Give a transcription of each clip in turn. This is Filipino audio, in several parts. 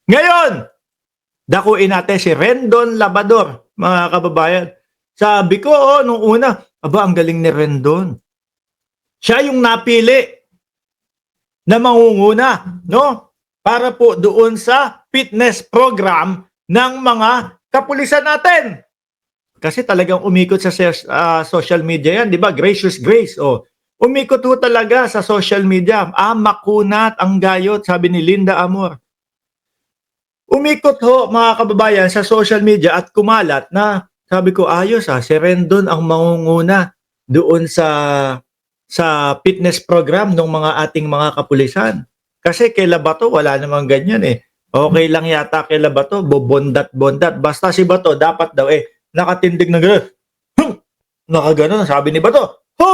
Ngayon, dakuin natin si Rendon Labrador, mga kababayan. Sabi ko, nung una, aba, ang galing ni Rendon. Siya yung napili na mangunguna, no? Para po doon sa fitness program ng mga kapulisan natin. Kasi talagang umikot sa social media yan, di ba? Gracious Grace. Oh. Umikot ho talaga sa social media. Makunat ang gayot, sabi ni Linda Amor. Umikot ho, mga kababayan, sa social media at kumalat na sabi ko, ayos si Rendon ang mangunguna doon sa fitness program ng mga ating mga kapulisan. Kasi kay Bato, wala namang ganyan eh. Okay lang yata kay Bato, bobondat-bondat. Basta si Bato, dapat daw nakatindig na gano'n. Nakaganon, sabi ni Bato. Ho!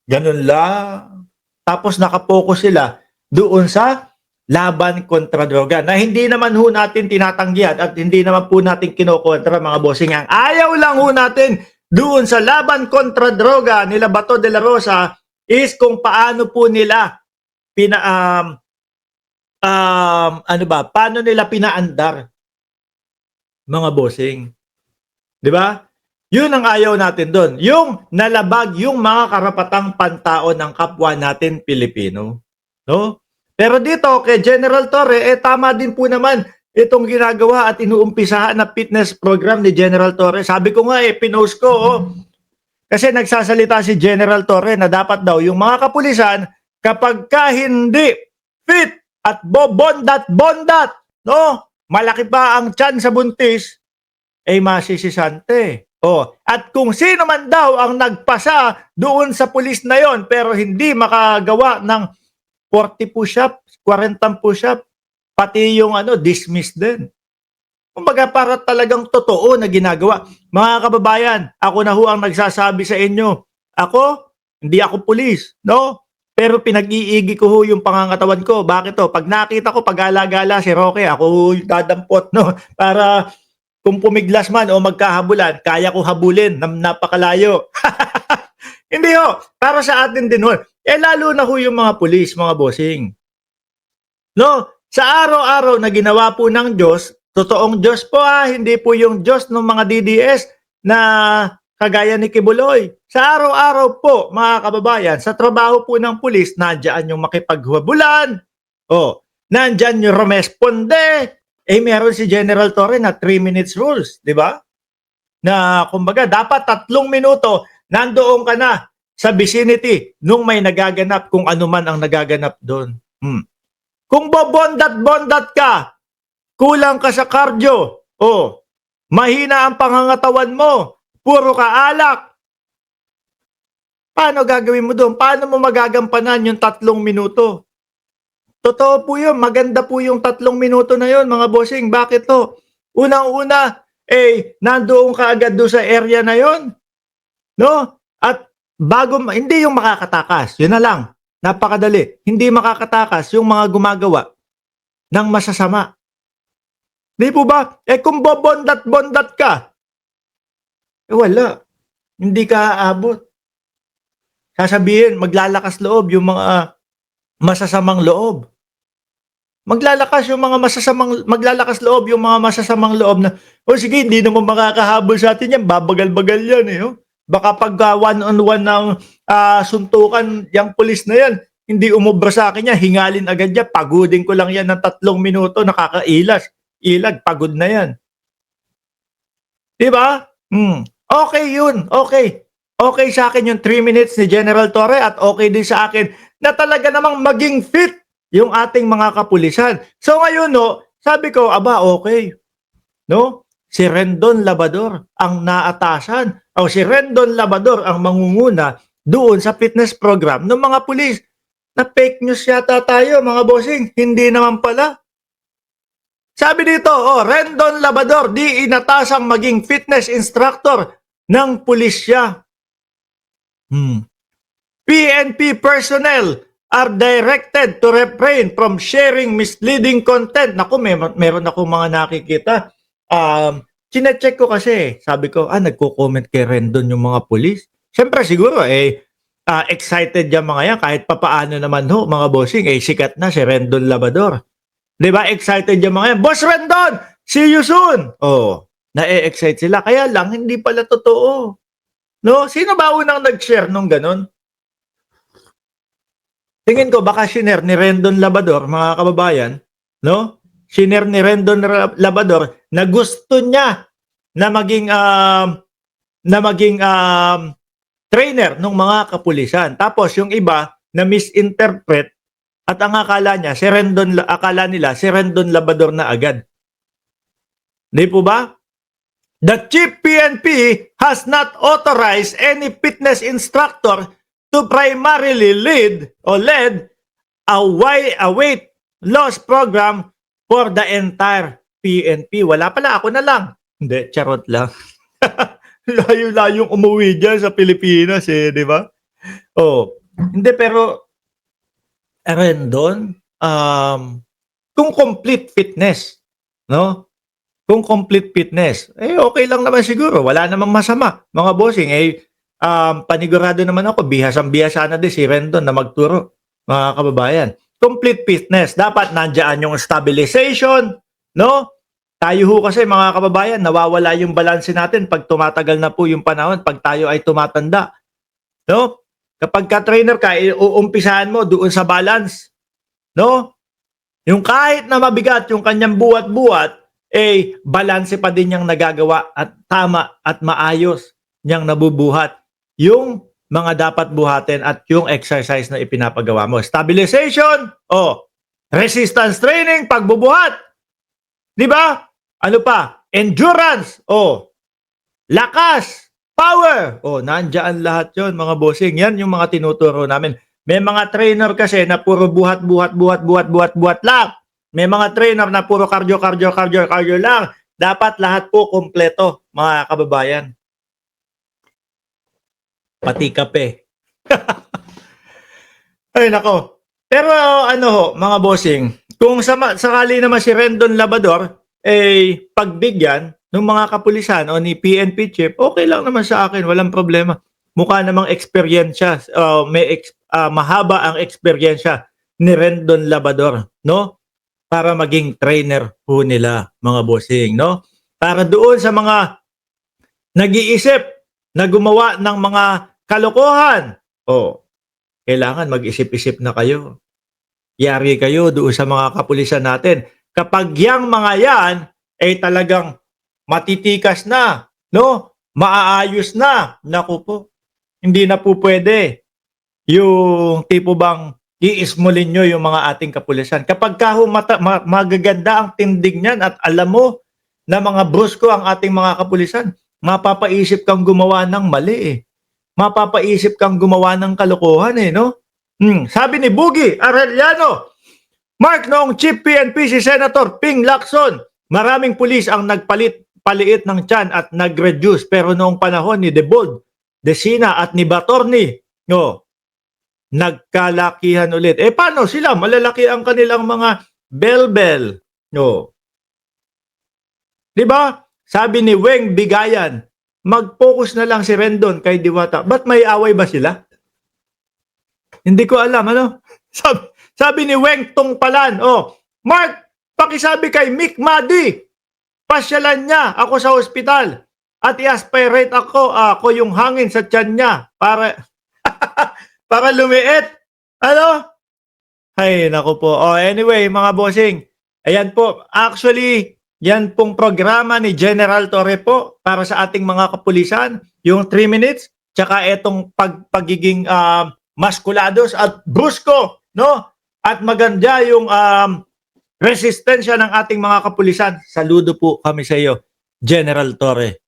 Ganun lang. Tapos nakapokus sila doon sa laban kontra droga na hindi naman ho natin tinatanggihan at hindi naman po natin kinokontra, mga bossing. Ang ayaw lang ho natin doon sa laban kontra droga nila Bato de la Rosa is kung paano po nila paano nila pinaandar, mga bossing. 'Di ba? Yun ang ayaw natin doon. Yung nalabag yung mga karapatang pantao ng kapwa natin Pilipino. No? Pero dito kay General Torre, tama din po naman itong ginagawa at inuumpisahan na fitness program ni General Torre. Sabi ko nga pinost ko. Kasi nagsasalita si General Torre na dapat daw yung mga kapulisan kapag ka hindi fit at bobondat-bondat, no? Malaki pa ang tiyan sa buntis, masisisante. At kung sino man daw ang nagpasa doon sa pulis na yon pero hindi makagawa ng 40 push-up, 40 push-up, pati yung dismiss din. Kumbaga para talagang totoo na ginagawa. Mga kababayan, ako na ho ang nagsasabi sa inyo. Ako, hindi ako pulis, no? Pero pinag-iigi ko ho yung pangangatawan ko. Bakit to? Pag nakita ko pag-gala-gala si Roque, ako yung dadampot, no? Para kung pumiglas man o magkahabulan, kaya ko habulin ng napakalayo. Hindi ho, para sa atin din ho. Lalo na ho yung mga pulis, mga bossing. No, sa araw-araw na ginawa po ng Diyos, totoong Diyos po hindi po yung Diyos ng mga DDS na kagaya ni Kibuloy. Sa araw-araw po, mga kababayan, sa trabaho po ng pulis, nandiyan yung makipaghuwabulan, nandiyan yung rumesponde, meron si General Torre na 3 minutes rules, di ba? Na kumbaga dapat 3 minuto nandoon ka na sa vicinity nung may nagaganap kung ano man ang nagaganap doon. Kung bobondat-bondat ka, kulang ka sa cardio, mahina ang pangangatawan mo, puro ka alak, paano gagawin mo doon? Paano mo magagampanan yung 3 minuto? Totoo po yun. Maganda po yung 3 minuto na yun, mga bossing. Bakit to? Unang-una, nandoon ka agad doon sa area na yun. No? At hindi yung makakatakas. Yun na lang. Napakadali. Hindi makakatakas yung mga gumagawa ng masasama. Di po ba? Kung bobondat-bondat ka, wala. Hindi ka aabot. Sasabihin, maglalakas loob yung mga masasamang loob. Maglalakas loob yung mga masasamang loob na, sige, hindi naman makakahabol sa atin yan, babagal-bagal yan Baka pag one-on-one ng suntukan, yung pulis na yan, hindi umubra sa akin yan, hingalin agad yan, pagodin ko lang yan ng 3 minuto, nakakailag, pagod na yan. Diba? Okay yun, okay. Okay sa akin yung 3 minutes ni General Torre at okay din sa akin na talaga namang maging fit yung ating mga kapulisan. So ngayon, sabi ko, okay. No? Si Rendon Labrador ang naatasan o si Rendon Labrador ang mangunguna doon sa fitness program ng mga pulis. Na fake news yata tayo, mga bossing. Hindi naman pala. Sabi dito, Rendon Labrador di inatasang maging fitness instructor ng pulisya. PNP personnel are directed to refrain from sharing misleading content. Naku, meron ako mga nakikita. Chinecheck ko kasi. Sabi ko, nagko-comment kay Rendon yung mga pulis. Siyempre siguro, excited yung mga yan. Kahit papaano naman mga bossing, sikat na si Rendon Labrador. 'Di ba? Excited yung mga yan. Boss Rendon, see you soon. Oh, na-excite sila. Kaya lang, hindi pala totoo. No? Sino ba unang nag-share nung ganun? Tingin ko baka shiner ni Rendon Labador, mga kababayan, no? Shiner ni Rendon Labador na gusto niya na maging trainer ng mga kapulisan. Tapos yung iba na misinterpret at ang akala nila si Rendon Labador na agad. Di po ba? The Chief PNP has not authorized any fitness instructor to primarily lead a weight loss program for the entire PNP. Wala pala, ako na lang. Hindi, charot lang. Layo-layong umuwi dyan sa Pilipinas di ba? Oh, hindi pero Rendon, kung complete fitness, no? Kung complete fitness, okay lang naman siguro. Wala namang masama, mga bossing. Panigurado naman ako, bihasang-bihasa na din si Rendon na magturo, mga kababayan. Complete fitness, dapat nandiyan yung stabilization, no? Tayo ho kasi mga kababayan, nawawala yung balanse natin pag tumatagal na po yung panahon, pag tayo ay tumatanda. No? Kapag ka-trainer ka, uumpisahan mo doon sa balance. No? Yung kahit na mabigat yung kanyang buhat-buhat, balanse pa din niyang nagagawa at tama at maayos niyang nabubuhat yung mga dapat buhatin at yung exercise na ipinapagawa mo. Stabilization, resistance training, pagbubuhat. Di ba? Ano pa? Endurance, lakas, power. Nandiyan lahat yon mga bossing. Yan yung mga tinuturo namin. May mga trainer kasi na puro buhat lang. May mga trainer na puro cardio lang. Dapat lahat po kompleto, mga kababayan. Pati kape. Ay nako. Pero mga bossing, kung sakali naman si Rendon Labador pagbigyan ng mga kapulisan o ni PNP chief, okay lang naman sa akin, walang problema. Mukha namang eksperyensya, mahaba ang eksperyensya ni Rendon Labador, no? Para maging trainer po nila, mga bossing, no? Para doon sa mga nag-iisip na gumawa ng mga kalokohan, kailangan mag-isip-isip na kayo. Yari kayo doon sa mga kapulisan natin. Kapag yang mga yan talagang matitikas na, no? Maaayos na, naku po. Hindi na po pwede yung tipo bang iismulin nyo yung mga ating kapulisan. Kapag magaganda ang tindig niyan at alam mo na mga brusko ang ating mga kapulisan, mapapaisip kang gumawa ng mali Mapapaisip kang gumawa ng kalokohan no? Sabi ni Buggy Arellano, Mark, noong Chief PNP si Senator Ping Lacson, maraming pulis ang paliit ng tiyan at nag-reduce. Pero noong panahon ni Debold, Desina at ni Batorni, nagkalakihan ulit. Paano sila? Malalaki ang kanilang mga bell-bell. Diba? Sabi ni Weng Bigayan, mag-focus na lang si Rendon kay Diwata. Ba't may away ba sila? Hindi ko alam, Sabi ni Weng Tungpalan, Mark, pakisabi kay Mick Madi, pasyalan niya ako sa ospital at i-aspirate ako yung hangin sa tiyan niya para para lumiit. Ay, naku po. Anyway, mga bossing, ayan po. Actually, yan pong programa ni General Torre po para sa ating mga kapulisan, yung 3 minutes, tsaka etong pagiging maskulados at brusko, no? At maganda yung resistensya ng ating mga kapulisan. Saludo po kami sa iyo, General Torre.